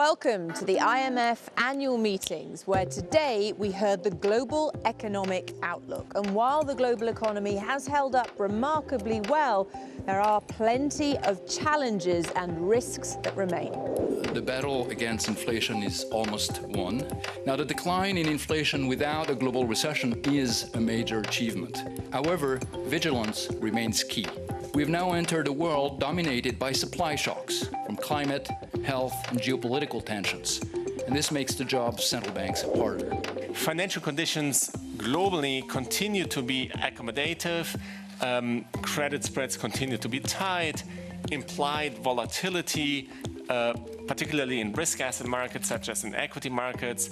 Welcome to the IMF annual meetings, where today we heard the global economic outlook. And while the global economy has held up remarkably well, there are plenty of challenges and risks that remain. The battle against inflation is almost won. Now, the decline in inflation without a global recession is a major achievement. However, vigilance remains key. We've now entered a world dominated by supply shocks from climate, health, and geopolitical tensions. And this makes the job of central banks harder. Financial conditions globally continue to be accommodative. Credit spreads continue to be tight. Implied volatility, particularly in risk asset markets such as in equity markets,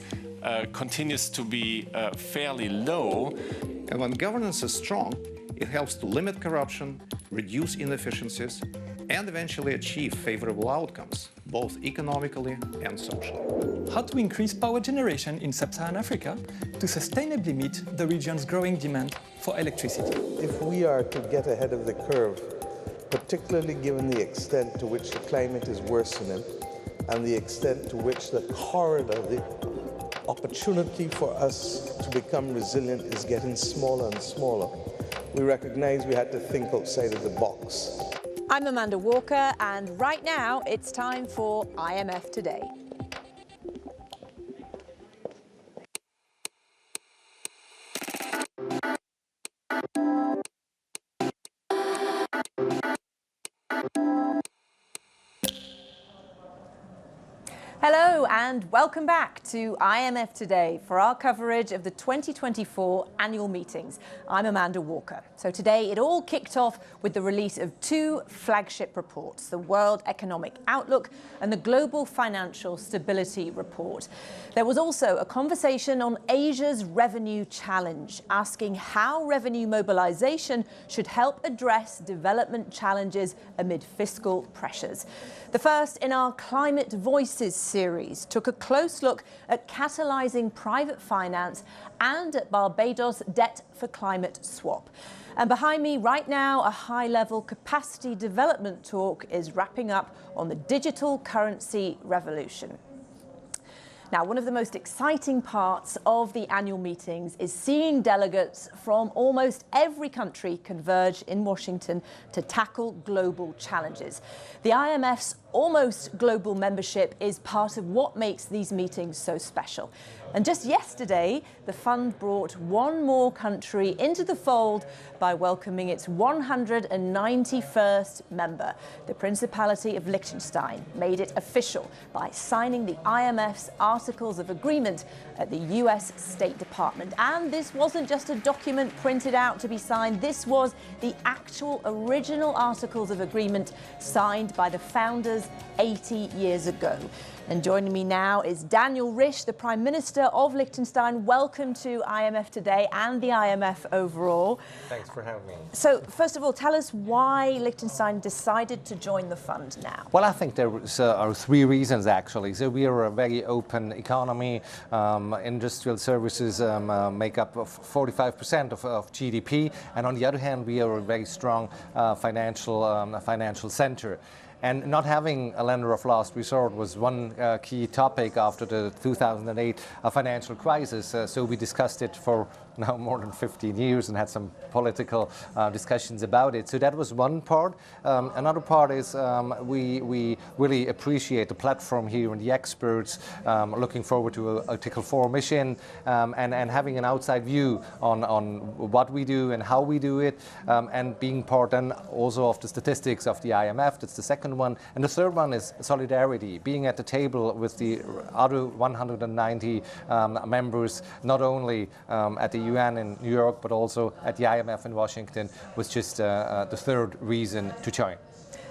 continues to be fairly low. And when governance is strong, it helps to limit corruption, reduce inefficiencies, and eventually achieve favorable outcomes, both economically and socially. How to increase power generation in sub-Saharan Africa to sustainably meet the region's growing demand for electricity. If we are to get ahead of the curve, particularly given the extent to which the climate is worsening and the extent to which the corridor, the opportunity for us to become resilient is getting smaller and smaller, we recognize we had to think outside of the box. I'm Amanda Walker, and right now it's time for IMF Today. Hello and welcome back to IMF Today for our coverage of the 2024 annual meetings. I'm Amanda Walker. So today it all kicked off with the release of two flagship reports, the World Economic Outlook and the Global Financial Stability Report. There was also a conversation on Asia's revenue challenge, asking how revenue mobilization should help address development challenges amid fiscal pressures. The first in our Climate Voices series took a close look at catalyzing private finance and at Barbados' debt for climate swap. And behind me right now, a high-level capacity development talk is wrapping up on the digital currency revolution. Now, one of the most exciting parts of the annual meetings is seeing delegates from almost every country converge in Washington to tackle global challenges. The IMF's almost global membership is part of what makes these meetings so special. And just yesterday, the fund brought one more country into the fold by welcoming its 191st member. The Principality of Liechtenstein made it official by signing the IMF's Articles of Agreement at the US State Department. And this wasn't just a document printed out to be signed. This was the actual original Articles of Agreement signed by the founders 80 years ago. And joining me now is Daniel Rish, the Prime Minister of Liechtenstein. Welcome to IMF Today and the IMF overall. Thanks for having me. So, first of all, tell us why Liechtenstein decided to join the fund now. Well, I think there are three reasons, actually. So we are a very open economy. Industrial services make up 45% of GDP. And on the other hand, we are a very strong financial center. And not having a lender of last resort was one key topic after the 2008 financial crisis. So we discussed it for now more than 15 years and had some political discussions about it. So that was one part. Another part is we really appreciate the platform here and the experts, looking forward to an Article 4 mission and having an outside view on what we do and how we do it, and being part then also of the statistics of the IMF. That's the second one. And the third one is solidarity, being at the table with the other 190 members, not only at the UN in New York, but also at the IMF in Washington, was just the third reason to join.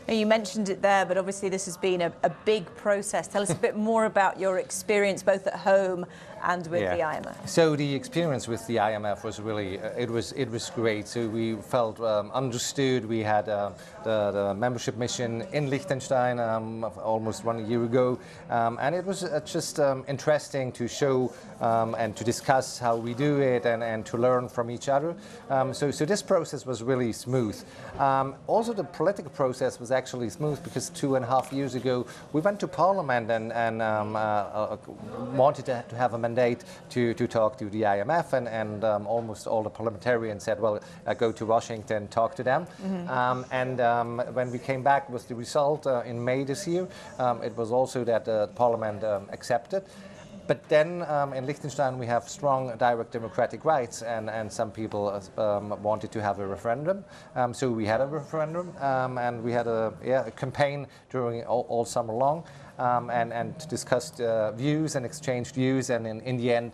Now, you mentioned it there, but obviously this has been a big process. Tell us a bit more about your experience both at home and with the IMF? So the experience with the IMF was really, it was great. So we felt understood. We had the membership mission in Liechtenstein almost 1 year ago, and it was just interesting to show and to discuss how we do it and to learn from each other. So this process was really smooth. Also, the political process was actually smooth because 2.5 years ago we went to Parliament and wanted to have a mandate to talk to the IMF, and almost all the parliamentarians said, well, go to Washington, talk to them. When we came back with the result in May this year, it was also that the Parliament accepted. But then in Liechtenstein we have strong direct democratic rights, and some people wanted to have a referendum. So we had a referendum, and we had a campaign during all summer long. And discussed views and exchanged views, and in the end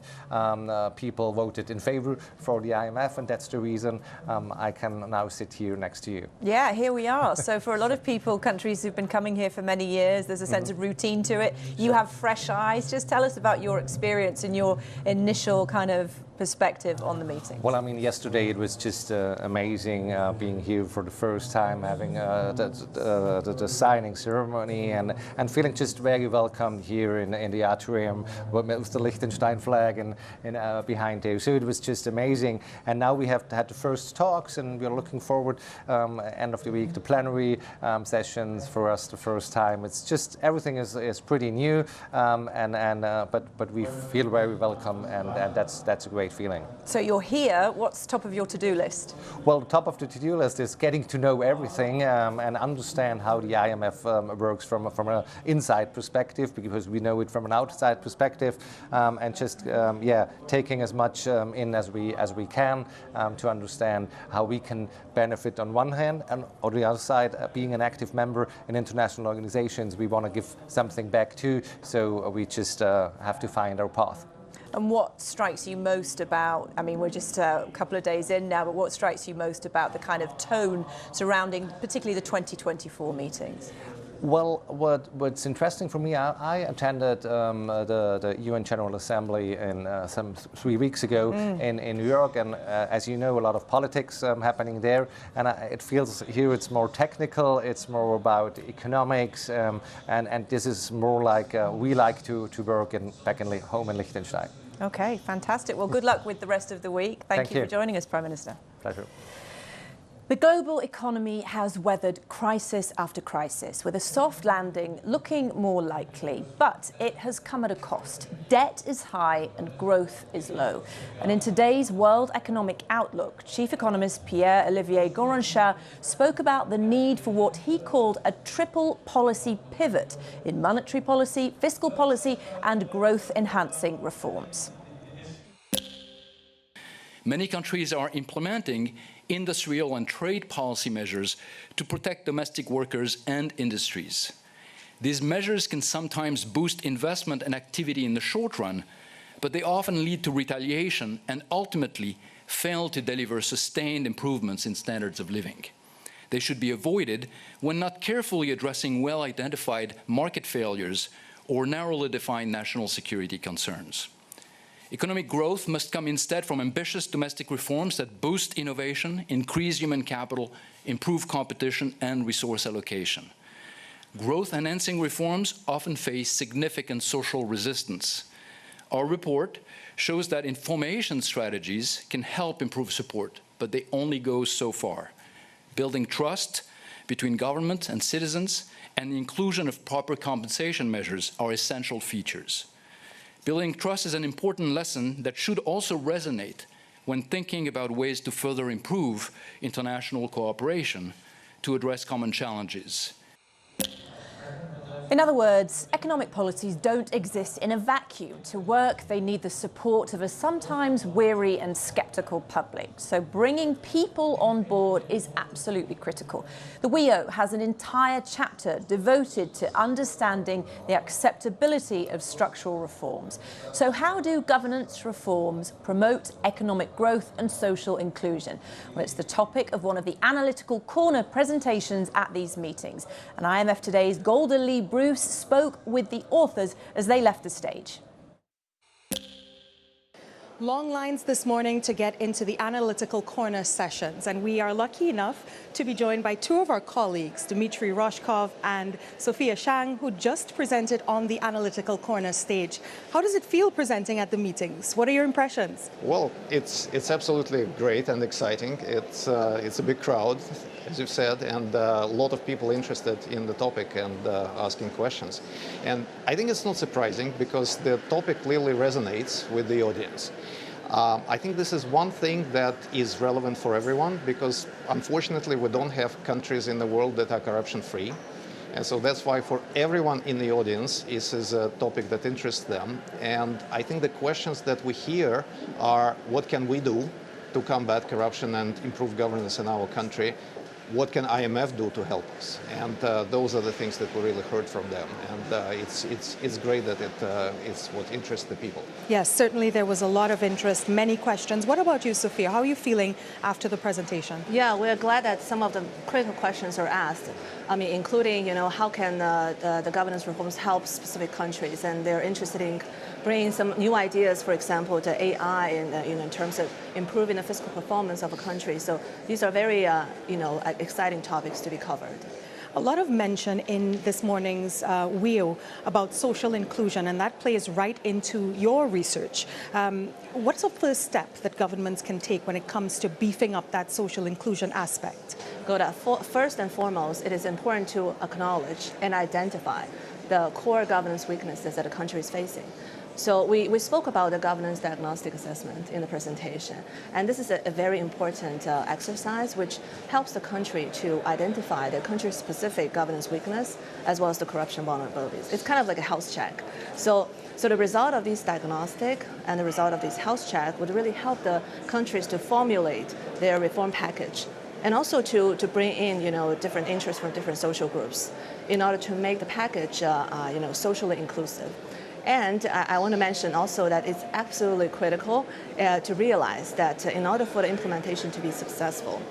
people voted in favor for the IMF, and that's the reason I can now sit here next to you. Yeah, here we are. So for a lot of people, countries who've been coming here for many years, there's a sense of routine to it. You have fresh eyes. Just tell us about your experience and your initial kind of perspective on the meeting. Well, I mean, yesterday it was just amazing being here for the first time, having the signing ceremony, and feeling just very welcome here in the atrium with the Liechtenstein flag and behind there. So it was just amazing. And now we have had the first talks, and we're looking forward end of the week, the plenary sessions for us the first time. It's just everything is pretty new, but we feel very welcome, and that's a great feeling. So you're here. What's top of your to-do list? Well, the top of the to-do list is getting to know everything and understand how the IMF works from an inside perspective, because we know it from an outside perspective, and just taking as much in as we can to understand how we can benefit on one hand, and on the other side, being an active member in international organizations, we want to give something back too. So we just have to find our path. And what strikes you most about, I mean, we're just a couple of days in now, but what strikes you most about the kind of tone surrounding particularly the 2024 meetings? Well, what's interesting for me, I attended the UN General Assembly some 3 weeks ago in New York, and as you know, a lot of politics happening there, and it feels here it's more technical, it's more about economics, and this is more like we like to work back home in Liechtenstein. Okay, fantastic. Well, good luck with the rest of the week. Thank you for joining us, Prime Minister. Pleasure. The global economy has weathered crisis after crisis, with a soft landing looking more likely. But it has come at a cost. Debt is high and growth is low. And in today's World Economic Outlook, Chief Economist Pierre-Olivier Goranchat spoke about the need for what he called a triple policy pivot in monetary policy, fiscal policy and growth-enhancing reforms. Many countries are implementing industrial and trade policy measures to protect domestic workers and industries. These measures can sometimes boost investment and activity in the short run, but they often lead to retaliation and ultimately fail to deliver sustained improvements in standards of living. They should be avoided when not carefully addressing well-identified market failures or narrowly defined national security concerns. Economic growth must come instead from ambitious domestic reforms that boost innovation, increase human capital, improve competition and resource allocation. Growth-enhancing reforms often face significant social resistance. Our report shows that information strategies can help improve support, but they only go so far. Building trust between government and citizens and the inclusion of proper compensation measures are essential features. Building trust is an important lesson that should also resonate when thinking about ways to further improve international cooperation to address common challenges. In other words, economic policies don't exist in a vacuum. To work, they need the support of a sometimes weary and sceptical public. So bringing people on board is absolutely critical. The WEO has an entire chapter devoted to understanding the acceptability of structural reforms. So how do governance reforms promote economic growth and social inclusion? Well, it's the topic of one of the Analytical Corner presentations at these meetings. And IMF Today's Golda Lee Bruce spoke with the authors as they left the stage. Long lines this morning to get into the Analytical Corner sessions, and we are lucky enough to be joined by two of our colleagues, Dmitry Roshkov and Sophia Shang, who just presented on the Analytical Corner stage. How does it feel presenting at the meetings? What are your impressions? Well, it's absolutely great and exciting. It's a big crowd, as you've said, and a lot of people interested in the topic and asking questions. And I think it's not surprising because the topic clearly resonates with the audience. I think this is one thing that is relevant for everyone because unfortunately we don't have countries in the world that are corruption-free. And so that's why for everyone in the audience, this is a topic that interests them. And I think the questions that we hear are, what can we do to combat corruption and improve governance in our country? What can IMF do to help us? And those are the things that we really heard from them. And it's great that it's what interests the people. Yes, certainly there was a lot of interest, many questions. What about you, Sophia? How are you feeling after the presentation? Yeah, we're glad that some of the critical questions are asked. I mean, including, how can the governance reforms help specific countries? And they're interested in bringing some new ideas, for example, the AI in terms of improving the fiscal performance of a country. So these are very, exciting topics to be covered. A lot of mention in this morning's wheel about social inclusion, and that plays right into your research. What's the first step that governments can take when it comes to beefing up that social inclusion aspect? First and foremost, it is important to acknowledge and identify the core governance weaknesses that a country is facing. So we spoke about the governance diagnostic assessment in the presentation, and this is a very important exercise which helps the country to identify the country's specific governance weakness as well as the corruption vulnerabilities. It's kind of like a health check. So the result of this diagnostic and the result of this health check would really help the countries to formulate their reform package and also to bring in different interests from different social groups in order to make the package socially inclusive. And I want to mention also that it's absolutely critical to realize that in order for the implementation to be successful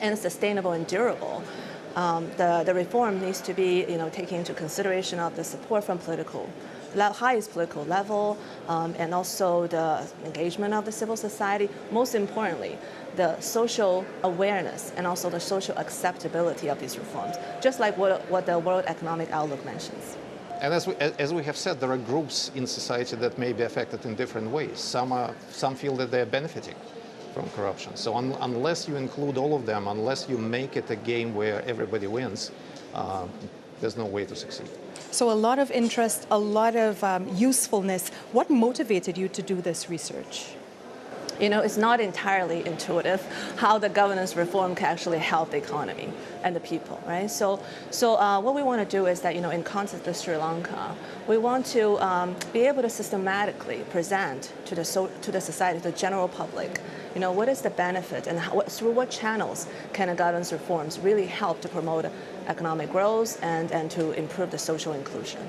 and sustainable and durable, the reform needs to be taking into consideration of the support from highest political level and also the engagement of the civil society. Most importantly, the social awareness and also the social acceptability of these reforms, just like what the World Economic Outlook mentions. And as we have said, there are groups in society that may be affected in different ways. Some feel that they are benefiting from corruption. So unless you include all of them, unless you make it a game where everybody wins, there's no way to succeed. So a lot of interest, a lot of usefulness. What motivated you to do this research? It's not entirely intuitive how the governance reform can actually help the economy and the people, right? So what we want to do is that, in context of Sri Lanka, we want to be able to systematically present to the society, to the general public, what is the benefit and through what channels can the governance reforms really help to promote economic growth and to improve the social inclusion.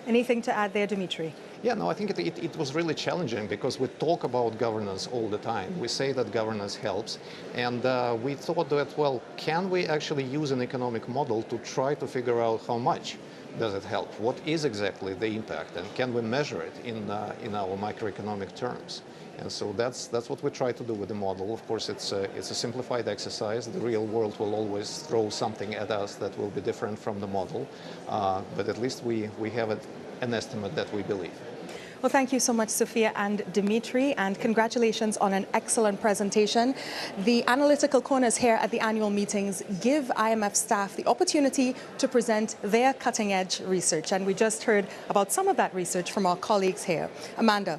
Anything to add there, Dmitry? Yeah, no, I think it was really challenging because we talk about governance all the time. We say that governance helps, and we thought that, well, can we actually use an economic model to try to figure out how much does it help? What is exactly the impact, and can we measure it in our microeconomic terms? And so that's what we try to do with the model. Of course, it's a simplified exercise. The real world will always throw something at us that will be different from the model, but at least we have an estimate that we believe. Well, thank you so much, Sophia and Dmitry, and congratulations on an excellent presentation. The Analytical Corners here at the annual meetings give IMF staff the opportunity to present their cutting-edge research, and we just heard about some of that research from our colleagues here. Amanda.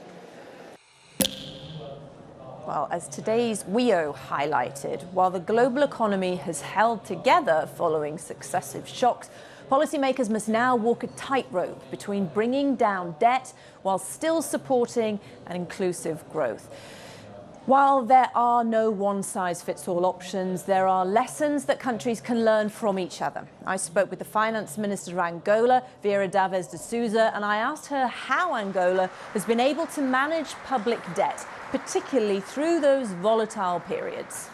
Well, as today's WEO highlighted, while the global economy has held together following successive shocks, policymakers must now walk a tightrope between bringing down debt while still supporting an inclusive growth. While there are no one-size-fits-all options, there are lessons that countries can learn from each other. I spoke with the finance minister of Angola, Vera Daves de Souza, and I asked her how Angola has been able to manage public debt, particularly through those volatile periods.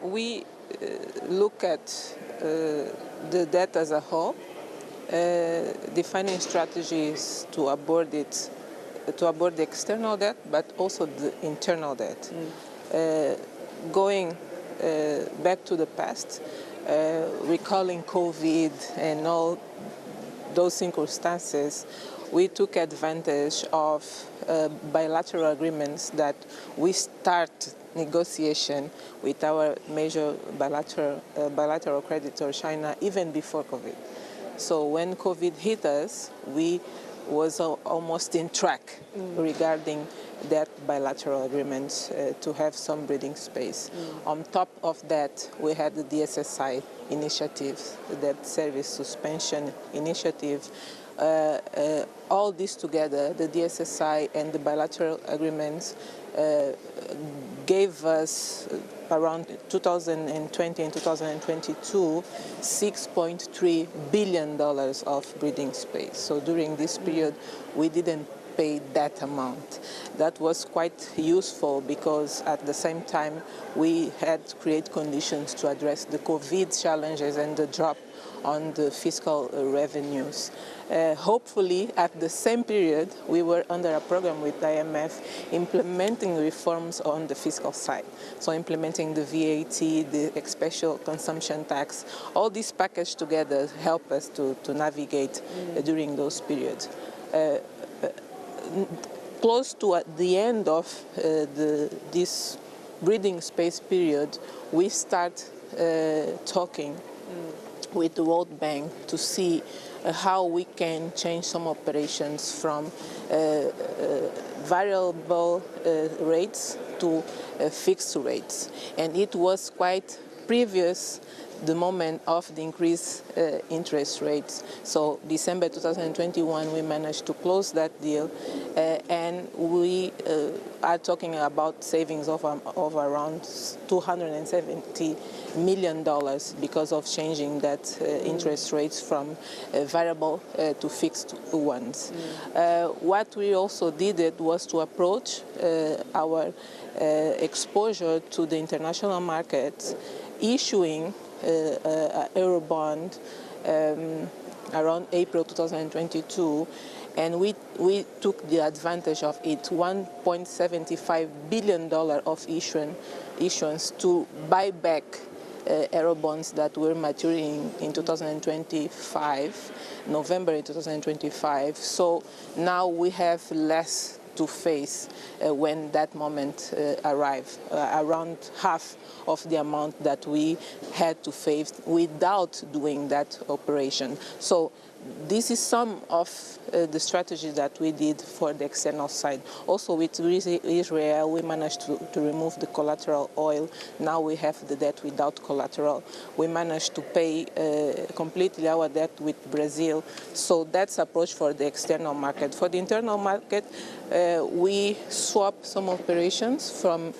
We look at the debt as a whole, defining strategies to abort it to absorb the external debt, but also the internal debt. Going back to the past, recalling COVID and all those circumstances, we took advantage of bilateral agreements that we start negotiation with our major bilateral creditor, China, even before COVID. So when COVID hit us, we was almost in track regarding that bilateral agreement to have some breathing space. On top of that, we had the DSSI initiative, the debt service suspension initiative. All this together, the DSSI and the bilateral agreements, gave us around 2020 and 2022 $6.3 billion of breathing space. So during this period, we didn't pay that amount. That was quite useful because at the same time we had to create conditions to address the COVID challenges and the drop on the fiscal revenues. Hopefully, at the same period, we were under a program with IMF implementing reforms on the fiscal side. So implementing the VAT, the special consumption tax, all this package together help us to navigate during those periods. Close to the end of this breathing space period, we start talking with the World Bank to see how we can change some operations from variable rates to fixed rates. And it was quite previous the moment of the increased interest rates. So December 2021, we managed to close that deal, and we are talking about savings of around $270 million because of changing that interest rates from variable to fixed ones. What we also did was to approach our exposure to the international markets, issuing euro bond around April 2022, and we took the advantage of it, $1.75 billion of issuance to buy back euro bonds that were maturing in 2025, November in 2025. So now we have less to face when that moment arrives, around half of the amount that we had to face without doing that operation. So this is some of the strategies that we did for the external side. Also with Israel, we managed to remove the collateral oil. Now we have the debt without collateral. We managed to pay completely our debt with Brazil. So that's approach for the external market. For the internal market, we swap some operations from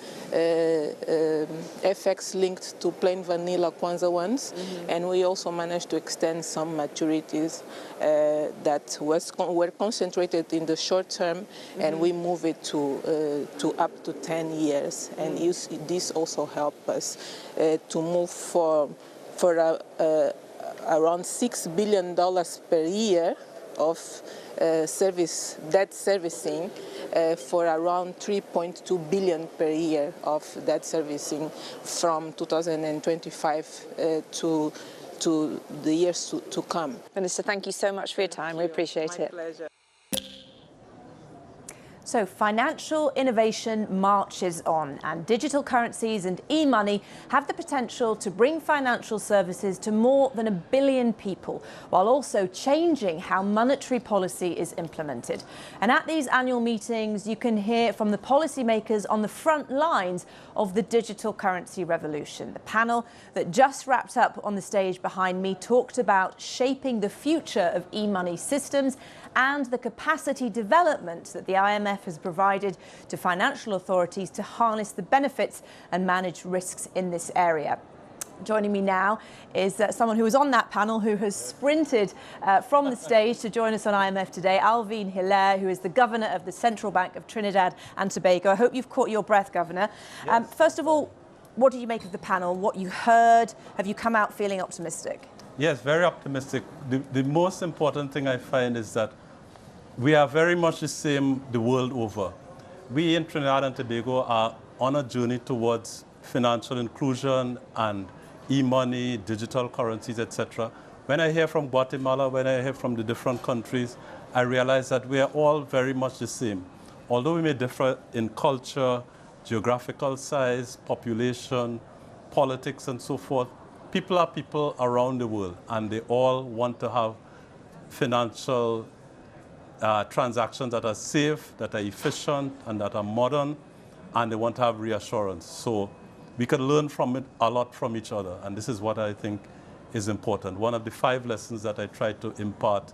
FX linked to plain vanilla Kwanza ones, and we also managed to extend some maturities that were concentrated in the short term, and we move it to up to 10 years. And this also helped us to move for around $6 billion per year of debt servicing for around $3.2 billion per year of debt servicing from 2025 to the years to come. Minister, thank you so much for your time. We appreciate it. My pleasure. So financial innovation marches on, and digital currencies and e-money have the potential to bring financial services to more than 1 billion people, while also changing how monetary policy is implemented. And at these annual meetings, you can hear from the policymakers on the front lines of the digital currency revolution. The panel that just wrapped up on the stage behind me talked about shaping the future of e-money systems and the capacity development that the IMF has provided to financial authorities to harness the benefits and manage risks in this area. Joining me now is someone who was on that panel, who has sprinted from the stage to join us on IMF today, Alvin Hilaire, who is the Governor of the Central Bank of Trinidad and Tobago. I hope you've caught your breath, Governor. Yes. First of all, what did you make of the panel? What you heard? Have you come out feeling optimistic? Yes, very optimistic. The most important thing I find is that we are very much the same the world over. We in Trinidad and Tobago are on a journey towards financial inclusion and e-money, digital currencies, etc. When I hear from Guatemala, when I hear from the different countries, I realize that we are all very much the same. Although we may differ in culture, geographical size, population, politics, and so forth, people are people around the world, and they all want to have financial transactions that are safe, that are efficient, and that are modern, and they want to have reassurance. So we can learn from it a lot from each other, and this is what I think is important. One of the 5 lessons that I try to impart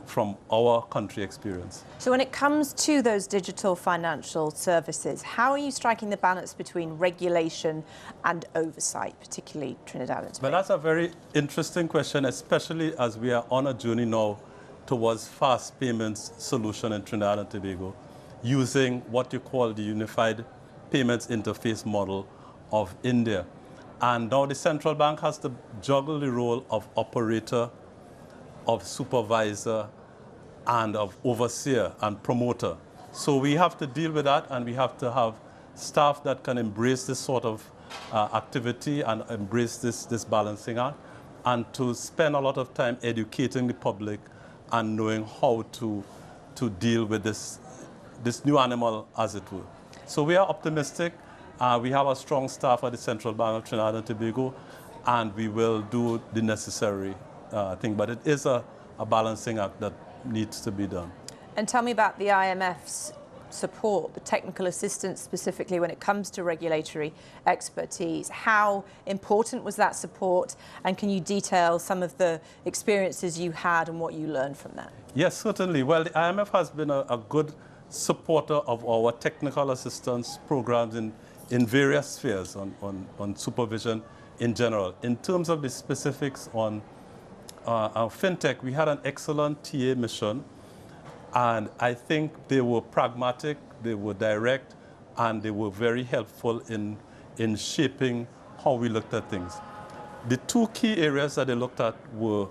from our country experience. So when it comes to those digital financial services, how are you striking the balance between regulation and oversight, particularly Trinidad and Tobago? But that's a very interesting question, especially as we are on a journey now towards fast payments solution in Trinidad and Tobago, using what you call the Unified Payments Interface model of India. And now the central bank has to juggle the role of operator, of supervisor, and of overseer and promoter. So we have to deal with that, and we have to have staff that can embrace this sort of activity and embrace this balancing act, and to spend a lot of time educating the public and knowing how to deal with this new animal, as it were. So we are optimistic. We have a strong staff at the Central Bank of Trinidad and Tobago, and we will do the necessary thing. But it is a balancing act that needs to be done. And tell me about the IMF's support, the technical assistance specifically when it comes to regulatory expertise. How important was that support, and can you detail some of the experiences you had and what you learned from that? Yes, certainly. Well, the IMF has been a good supporter of our technical assistance programs in various spheres on supervision in general. In terms of the specifics on our fintech, we had an excellent TA mission, and I think they were pragmatic, they were direct, and they were very helpful in shaping how we looked at things. The 2 key areas that they looked at were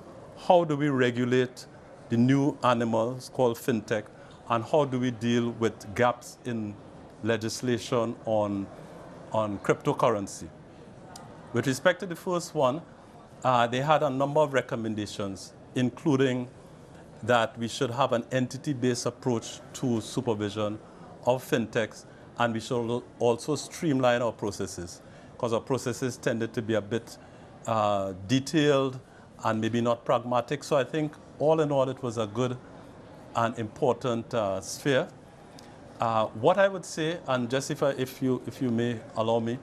how do we regulate the new animals called fintech, and how do we deal with gaps in legislation on cryptocurrency. With respect to the first one, they had a number of recommendations, including that we should have an entity-based approach to supervision of fintechs, and we should also streamline our processes, because our processes tended to be a bit detailed and maybe not pragmatic. So I think all in all, it was a good and important sphere. What I would say, and just if you may allow me,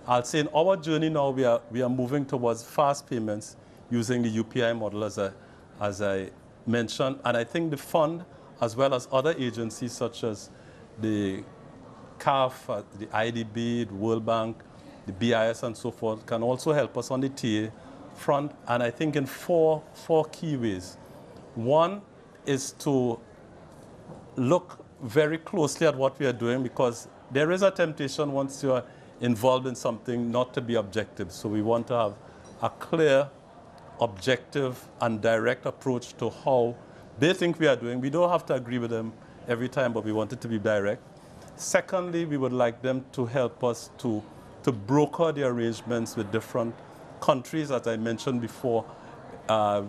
I'll say in our journey now we are moving towards fast payments using the UPI model as I mentioned, and I think the fund, as well as other agencies such as the CAF, the IDB, the World Bank, the BIS, and so forth, can also help us on the TA front, and I think in four key ways. One is to look very closely at what we are doing, because there is a temptation once you are involved in something not to be objective. So we want to have a clear, objective, and direct approach to how they think we are doing. We don't have to agree with them every time, but we want it to be direct. Secondly, we would like them to help us to broker the arrangements with different countries. As I mentioned before,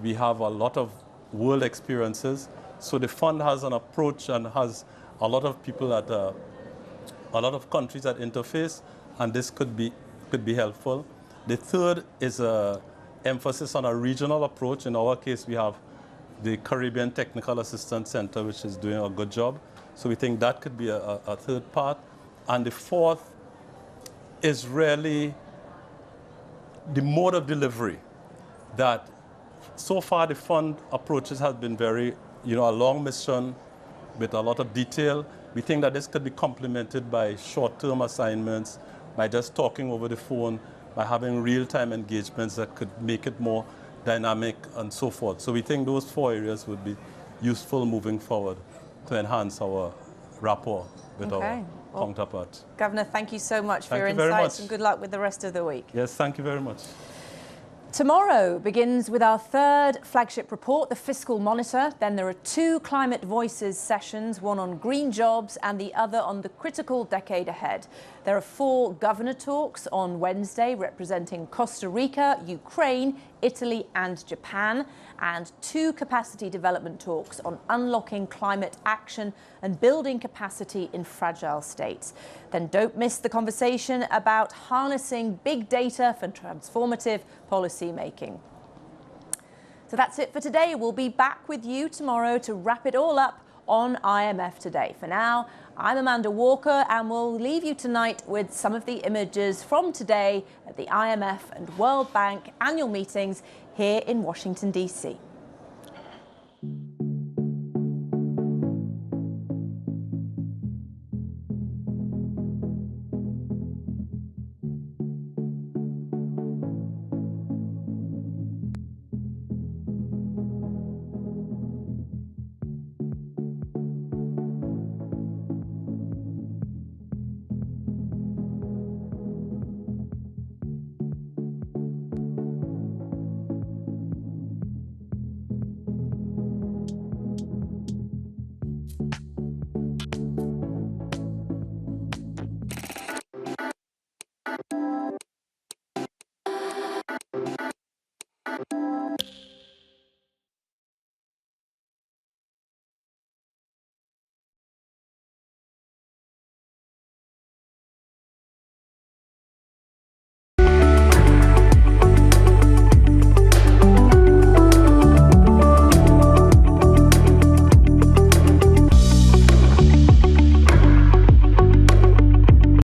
we have a lot of world experiences. So the fund has an approach and has a lot of people at a lot of countries that interface, and this could be helpful. The third is an emphasis on a regional approach. In our case, we have the Caribbean Technical Assistance Center, which is doing a good job. So we think that could be a third part. And the fourth is really the mode of delivery, that so far the fund approaches have been very, a long mission with a lot of detail. We think that this could be complemented by short-term assignments, by just talking over the phone, by having real-time engagements that could make it more dynamic and so forth. So we think those 4 areas would be useful moving forward to enhance our rapport with our counterparts. Governor, thank you so much for your insights, and good luck with the rest of the week. Yes, thank you very much. Tomorrow begins with our third flagship report, the Fiscal Monitor. Then there are two Climate Voices sessions, one on green jobs and the other on the critical decade ahead. There are 4 governor talks on Wednesday representing Costa Rica, Ukraine, Italy and Japan, and 2 capacity development talks on unlocking climate action and building capacity in fragile states. Then don't miss the conversation about harnessing big data for transformative policy making. So that's it for today. We'll be back with you tomorrow to wrap it all up on IMF Today. For now, I'm Amanda Walker, and we'll leave you tonight with some of the images from today at the IMF and World Bank annual meetings here in Washington, D.C.